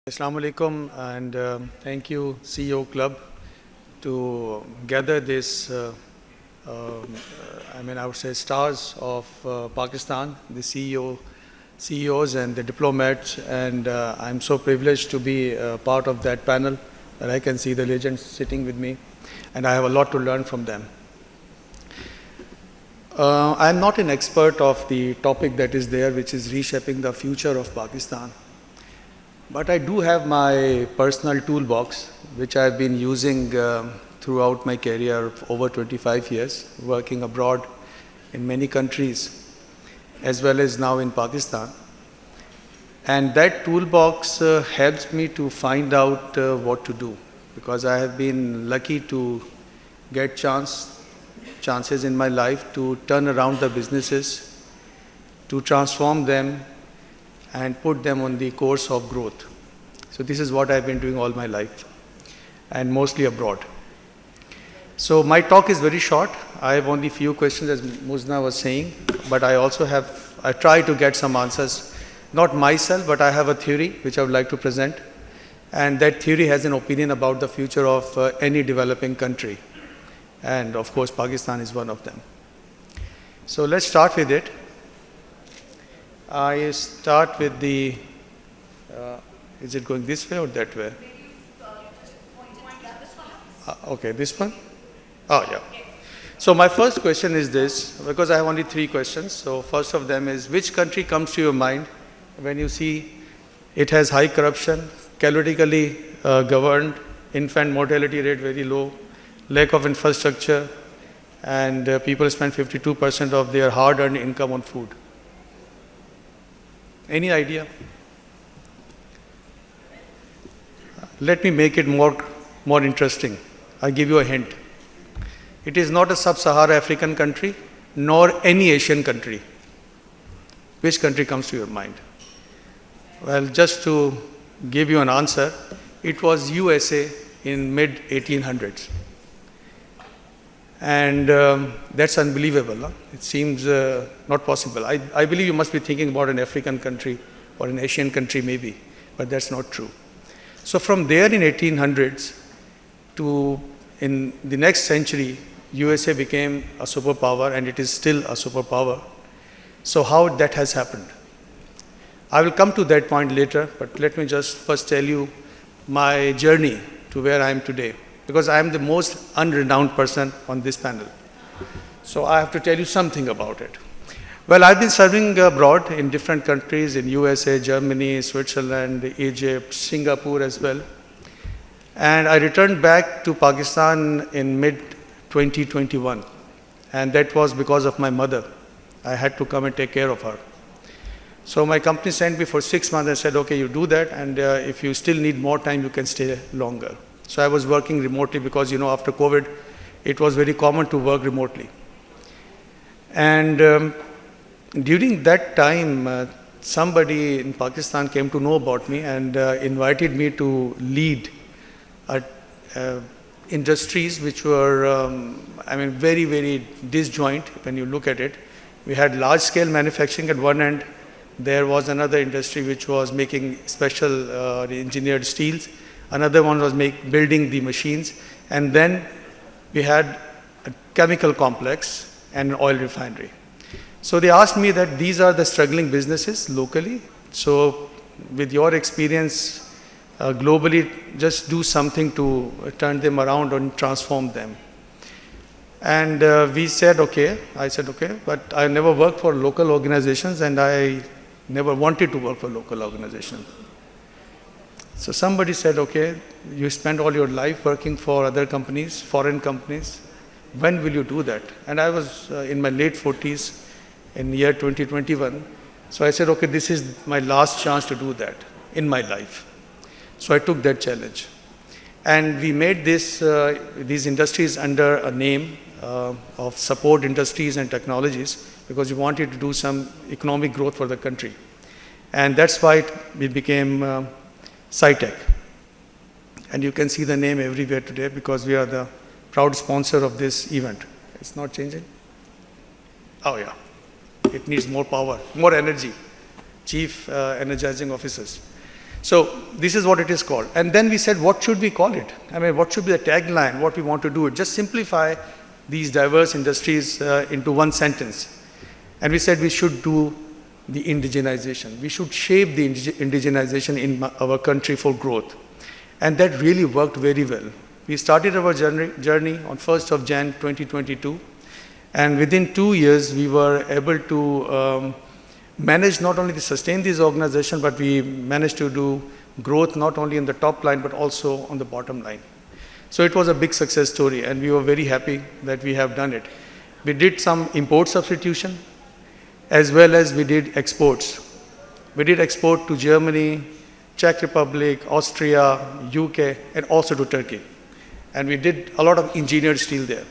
Assalamu alaikum, and thank you CEO Club to gather this, I would say stars of Pakistan, the CEOs and the diplomats, and I'm so privileged to be part of that panel that I can see the legends sitting with me, and I have a lot to learn from them. I'm not an expert of the topic that is there, which is reshaping the future of Pakistan. But I do have my personal toolbox, which I've been using throughout my career of over 25 years, working abroad in many countries, as well as now in Pakistan. And that toolbox helps me to find out what to do, because I have been lucky to get chances in my life to turn around the businesses, to transform them, and put them on the course of growth. So this is what I've been doing all my life, and mostly abroad. So my talk is very short. I have only few questions, as Muzna was saying, but I try to get some answers, not myself, but I have a theory which I would like to present, and that theory has an opinion about the future of any developing country, and of course Pakistan is one of them. So let's start with it. I start with the, is it going this way or that way? Okay, this one? Oh, yeah. So my first question is this, because I have only 3 questions. So first of them is, which country comes to your mind when you see it has high corruption, chaotically governed, infant mortality rate very low, lack of infrastructure, and people spend 52% of their hard-earned income on food? Any idea? Let me make it more interesting. I'll give you a hint. It is not a sub-Saharan African country, nor any Asian country. Which country comes to your mind? Well, just to give you an answer, it was USA in mid-1800s. And that's unbelievable. Huh? It seems not possible. I believe you must be thinking about an African country or an Asian country maybe, but that's not true. So from there in 1800s to in the next century, USA became a superpower, and it is still a superpower. So how that has happened? I will come to that point later, but let me just first tell you my journey to where I am today, because I am the most unrenowned person on this panel. So I have to tell you something about it. Well, I've been serving abroad in different countries, in USA, Germany, Switzerland, Egypt, Singapore as well. And I returned back to Pakistan in mid-2021. And that was because of my mother. I had to come and take care of her. So my company sent me for 6 months and said, okay, you do that, and if you still need more time, you can stay longer. So I was working remotely because, after COVID, it was very common to work remotely. And during that time, somebody in Pakistan came to know about me and invited me to lead industries which were, very, very disjoint when you look at it. We had large-scale manufacturing at one end. There was another industry which was making special engineered steels. Another one was building the machines, and then we had a chemical complex and an oil refinery. So they asked me that these are the struggling businesses locally, so with your experience globally, just do something to turn them around and transform them. And we said, okay. I said, okay, but I never worked for local organizations, and I never wanted to work for local organizations. So somebody said, okay, you spend all your life working for other companies, foreign companies. When will you do that? And I was in my late 40s in the year 2021. So I said, okay, this is my last chance to do that in my life. So I took that challenge. And we made these industries under a name of support industries and technologies, because we wanted to do some economic growth for the country. And that's why it became SITECH. And you can see the name everywhere today because we are the proud sponsor of this event. It's not changing? Oh yeah, it needs more power, more energy. Chief Energizing Officers. So this is what it is called. And then we said, what should we call it? I mean, what should be the tagline, what we want to do? Just simplify these diverse industries into one sentence. And we said we should do the indigenization. We should shape the indigenization in our country for growth. And that really worked very well. We started our journey on 1st of Jan 2022. And within 2 years, we were able to manage not only to sustain this organization, but we managed to do growth not only in the top line, but also on the bottom line. So it was a big success story, and we were very happy that we have done it. We did some import substitution, as well as we did exports. We did export to Germany, Czech Republic, Austria, UK, and also to Turkey. And we did a lot of engineered steel there,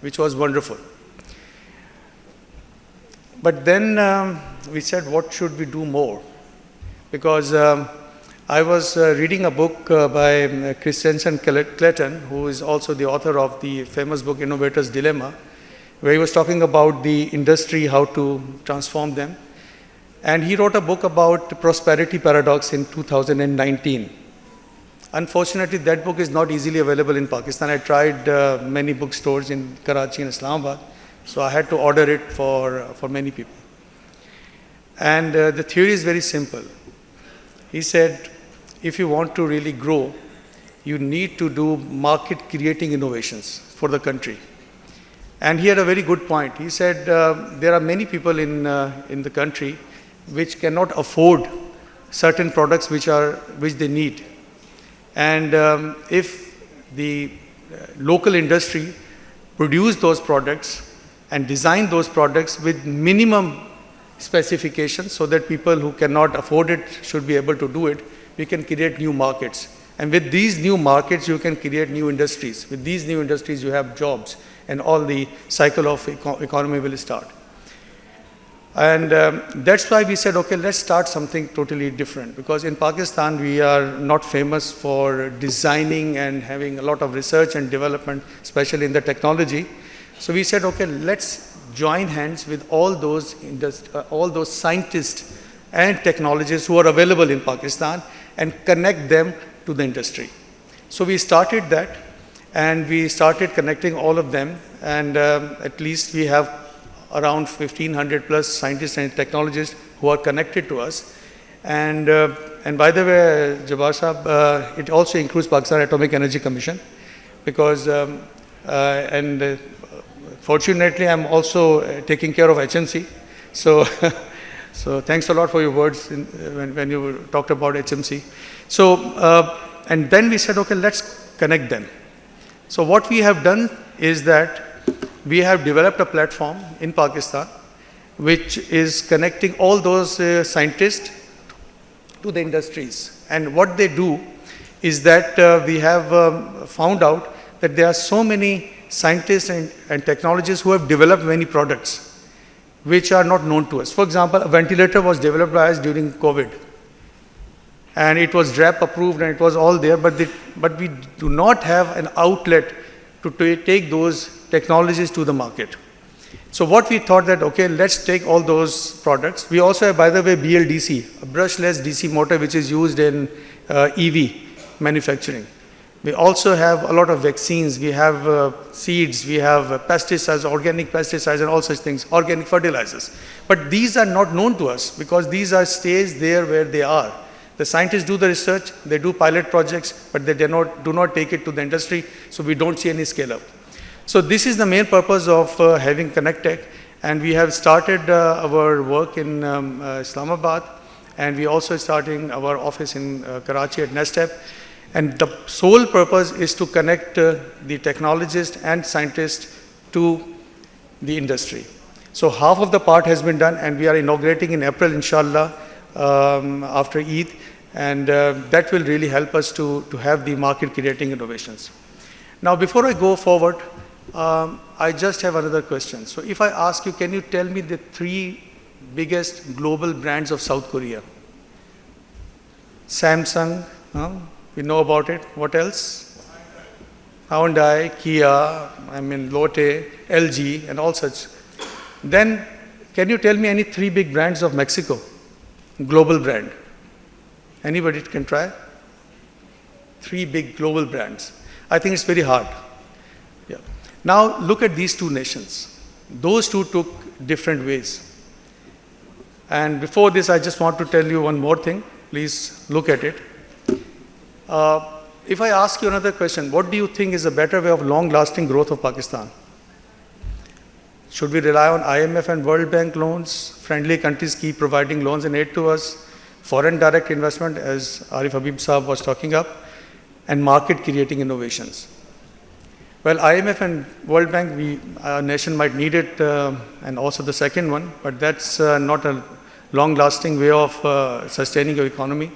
which was wonderful. But then we said, what should we do more? Because I was reading a book by Christensen Clayton, who is also the author of the famous book, Innovator's Dilemma, where he was talking about the industry, how to transform them. And he wrote a book about the prosperity paradox in 2019. Unfortunately, that book is not easily available in Pakistan. I tried many bookstores in Karachi and Islamabad, so I had to order it for many people. And the theory is very simple. He said, if you want to really grow, you need to do market-creating innovations for the country. And he had a very good point. He said, there are many people in the country which cannot afford certain products which they need. And if the local industry produce those products and design those products with minimum specifications so that people who cannot afford it should be able to do it, we can create new markets. And with these new markets, you can create new industries. With these new industries, you have jobs, and all the cycle of economy will start. And that's why we said, okay, let's start something totally different. Because in Pakistan, we are not famous for designing and having a lot of research and development, especially in the technology. So we said, okay, let's join hands with all those scientists and technologists who are available in Pakistan and connect them to the industry. So we started that, and we started connecting all of them, and at least we have around 1,500 plus scientists and technologists who are connected to us. And by the way, Jabbar Sahab, it also includes Pakistan Atomic Energy Commission, because fortunately I'm also taking care of HMC. So, so thanks a lot for your words when you talked about HMC. So, and then we said, okay, let's connect them. So what we have done is that we have developed a platform in Pakistan which is connecting all those scientists to the industries. And what they do is that we have found out that there are so many scientists and technologists who have developed many products which are not known to us. For example, a ventilator was developed by us during COVID. And it was DRAP approved and it was all there, but we do not have an outlet to take those technologies to the market. So what we thought that, okay, let's take all those products. We also have, by the way, BLDC, a brushless DC motor which is used in EV manufacturing. We also have a lot of vaccines. We have seeds, we have pesticides, organic pesticides and all such things, organic fertilizers. But these are not known to us because these are stays there where they are. The scientists do the research, they do pilot projects, but they do not take it to the industry, so we don't see any scale up. So this is the main purpose of having ConnecTech, and we have started our work in Islamabad, and we also starting our office in Karachi at NESTEP. And the sole purpose is to connect the technologists and scientists to the industry. So half of the part has been done, and we are inaugurating in April, inshallah, after Eid, and that will really help us to have the market-creating innovations. Now, before I go forward, I just have another question. So if I ask you, can you tell me the 3 biggest global brands of South Korea? Samsung, we know about it. What else? Hyundai, Kia, Lotte, LG, and all such. Then, can you tell me any 3 big brands of Mexico? Global brand. Anybody can try? 3 big global brands. I think it's very hard. Yeah. Now look at these 2 nations. Those 2 took different ways. And before this, I just want to tell you one more thing. Please look at it. If I ask you another question, what do you think is a better way of long-lasting growth of Pakistan? Should we rely on IMF and World Bank loans? Friendly countries keep providing loans and aid to us. Foreign direct investment, as Arif Habib Saab was talking up, and market-creating innovations. Well, IMF and World Bank, our nation might need it, and also the second one, but that's not a long-lasting way of sustaining your economy.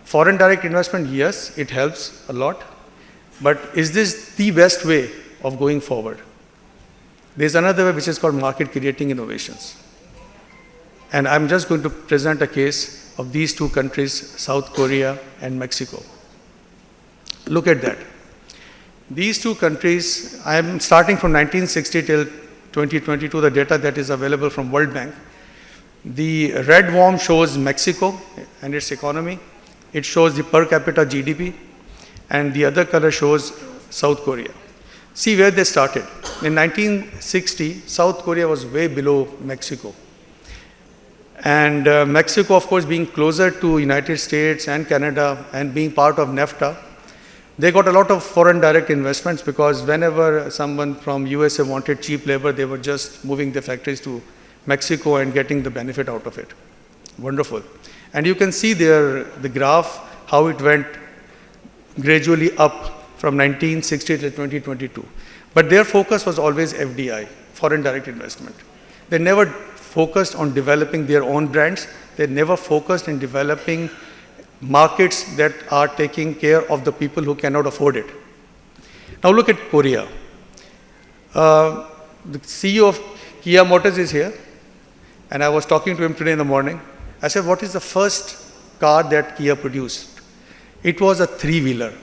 Foreign direct investment, yes, it helps a lot, but is this the best way of going forward? There's another way which is called market-creating innovations. And I'm just going to present a case of these 2 countries, South Korea and Mexico. Look at that. These 2 countries, I'm starting from 1960 till 2022, the data that is available from World Bank. The red worm shows Mexico and its economy. It shows the per capita GDP, and the other color shows South Korea. See where they started. In 1960, South Korea was way below Mexico. And Mexico, of course, being closer to United States and Canada and being part of NAFTA, they got a lot of foreign direct investments because whenever someone from USA wanted cheap labor, they were just moving their factories to Mexico and getting the benefit out of it. Wonderful. And you can see there the graph, how it went gradually up from 1960 to 2022. But their focus was always FDI, foreign direct investment. They never focused on developing their own brands. They never focused in developing markets that are taking care of the people who cannot afford it. Now look at Korea. The CEO of Kia Motors is here, and I was talking to him today in the morning. I said, what is the first car that Kia produced? It was a 3-wheeler,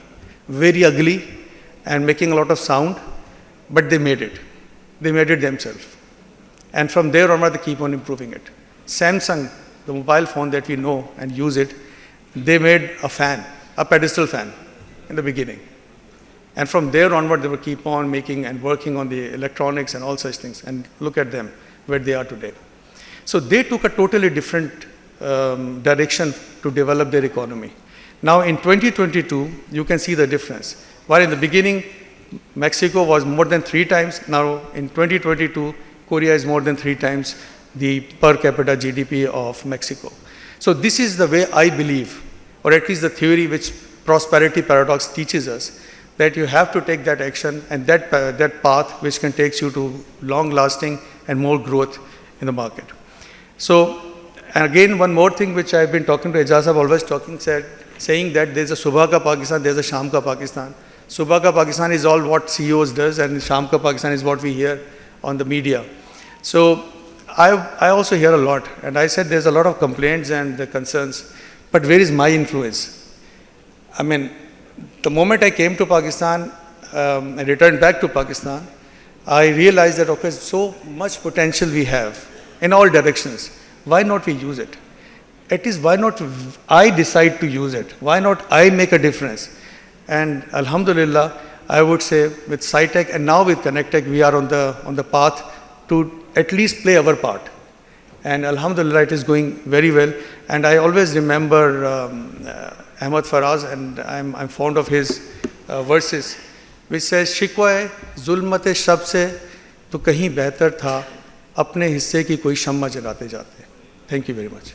very ugly and making a lot of sound, but they made it. They made it themselves. And from there onward, they keep on improving it. Samsung, the mobile phone that we know and use it, they made a fan, a pedestal fan in the beginning. And from there onward, they will keep on making and working on the electronics and all such things. And look at them, where they are today. So they took a totally different direction to develop their economy. Now in 2022, you can see the difference. While in the beginning, Mexico was more than 3 times, now in 2022, Korea is more than 3 times the per capita GDP of Mexico. So this is the way I believe, or at least the theory which prosperity paradox teaches us, that you have to take that action and that path which can take you to long-lasting and more growth in the market. So, and again, one more thing which I've been talking to Ijaz, always saying that there's a Subha ka Pakistan, there's a Sham ka Pakistan. Subha ka Pakistan is all what CEOs does, and Sham ka Pakistan is what we hear on the media. So I also hear a lot, and I said there's a lot of complaints and concerns, but where is my influence? I mean, the moment I came to Pakistan and returned back to Pakistan, I realized that, okay, so much potential we have in all directions. Why not we use it? At least why not I decide to use it? Why not I make a difference? And Alhamdulillah, I would say with SITECH and now with ConnecTech, we are on the path to at least play our part. And Alhamdulillah, it is going very well. And I always remember Ahmad Faraz, and I'm fond of his verses, which says, शिकवा जुल्मत शब से तो कहीं बेहतर था अपने हिस्से की कोई शम्मा जलाते जाते. Thank you very much.